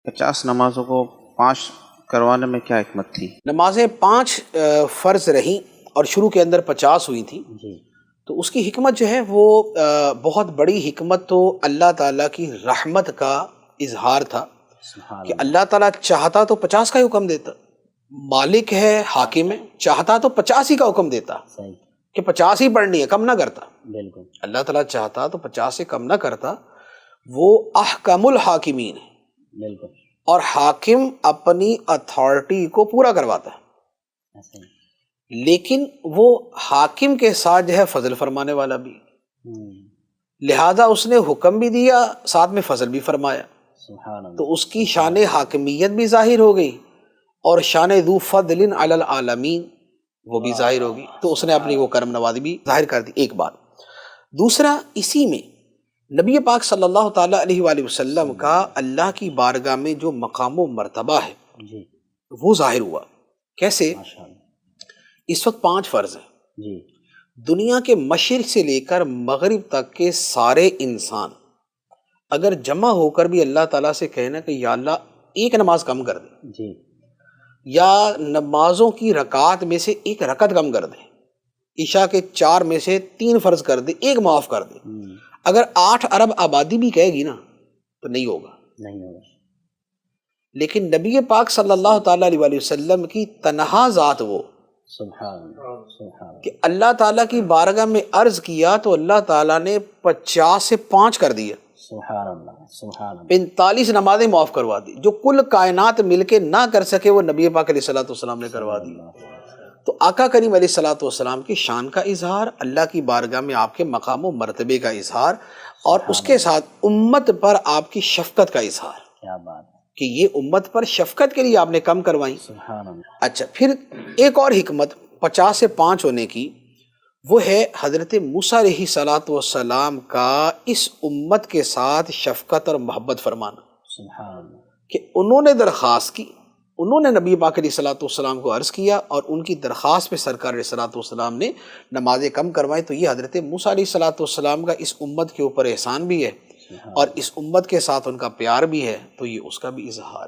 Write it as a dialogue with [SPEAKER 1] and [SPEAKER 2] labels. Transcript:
[SPEAKER 1] 50 نمازوں کو 5 کروانے میں کیا حکمت تھی؟
[SPEAKER 2] نمازیں 5 فرض رہیں اور شروع کے اندر 50 ہوئی تھیں
[SPEAKER 1] جی
[SPEAKER 2] تو اس کی حکمت جو ہے وہ بہت بڑی حکمت تو اللہ تعالیٰ کی رحمت کا اظہار تھا کہ اللہ تعالیٰ چاہتا تو 50 کا ہی حکم دیتا، مالک ہے، حاکم ہے، چاہتا تو 50 ہی کا حکم دیتا کہ 50 ہی پڑھنی ہے، کم نہ کرتا۔
[SPEAKER 1] بالکل
[SPEAKER 2] اللہ تعالیٰ چاہتا تو 50 سے کم نہ کرتا، وہ احکم الحاکمین ہے
[SPEAKER 1] بالکل
[SPEAKER 2] اور حاکم اپنی اتھارٹی کو پورا کرواتا ہے، لیکن وہ حاکم کے ساتھ جو ہے فضل فرمانے والا بھی، لہذا اس نے حکم بھی دیا ساتھ میں فضل بھی فرمایا، تو اس کی شان حاکمیت بھی ظاہر ہو گئی اور شان ذو فضل علی العالمین وہ بھی ظاہر ہوگی، تو اس نے اپنی وہ کرم نوازی بھی ظاہر کر دی۔ ایک بات، دوسرا اسی میں نبی پاک صلی اللہ تعالیٰ علیہ وآلہ وسلم کا اللہ کی بارگاہ میں جو مقام و مرتبہ ہے وہ ظاہر ہوا۔ کیسے؟ اس وقت 5 فرض ہیں، دنیا کے مشرق سے لے کر مغرب تک کے سارے انسان اگر جمع ہو کر بھی اللہ تعالیٰ سے کہنا کہ یا اللہ ایک نماز کم کر دے، یا نمازوں کی رکعات میں سے ایک رکعت کم کر دے، عشاء کے 4 میں سے 3 فرض کر دے، ایک معاف کر دے، اگر 8 ارب آبادی بھی کہے گی نا تو نہیں ہوگا۔ لیکن نبی پاک صلی اللہ تعالیٰ علیہ وآلہ وسلم کی تنہا ذات وہ کہ اللہ تعالیٰ کی بارگاہ میں عرض کیا تو اللہ تعالیٰ نے 50 سے 5 کر دیا، 45 نمازیں معاف کروا دی، جو کل کائنات مل کے نہ کر سکے وہ نبی پاک علیہ الصلوۃ والسلام نے کروا دی۔ تو آقا کریم علیہ الصلوۃ والسلام کی شان کا اظہار، اللہ کی بارگاہ میں آپ کے مقام و مرتبے کا اظہار، اور اس کے ساتھ امت پر آپ کی شفقت کا اظہار،
[SPEAKER 1] کیا بات ہے
[SPEAKER 2] کہ یہ امت پر شفقت کے لیے آپ نے کم کروائی۔ اچھا، پھر ایک اور حکمت 50 سے 5 ہونے کی وہ ہے حضرت موسیٰ علیہ الصلوۃ والسلام کا اس امت کے ساتھ شفقت اور محبت فرمانا، کہ انہوں نے درخواست کی، انہوں نے نبی پاک علیہ الصلوۃ والسلام کو عرض کیا اور ان کی درخواست پہ سرکار علیہ الصلوۃ والسلام نے نمازیں کم کروائی، تو یہ حضرت موسیٰ علیہ الصلوۃ والسلام کا اس امت کے اوپر احسان بھی ہے اور اس امت کے ساتھ ان کا پیار بھی ہے، تو یہ اس کا بھی اظہار ہے۔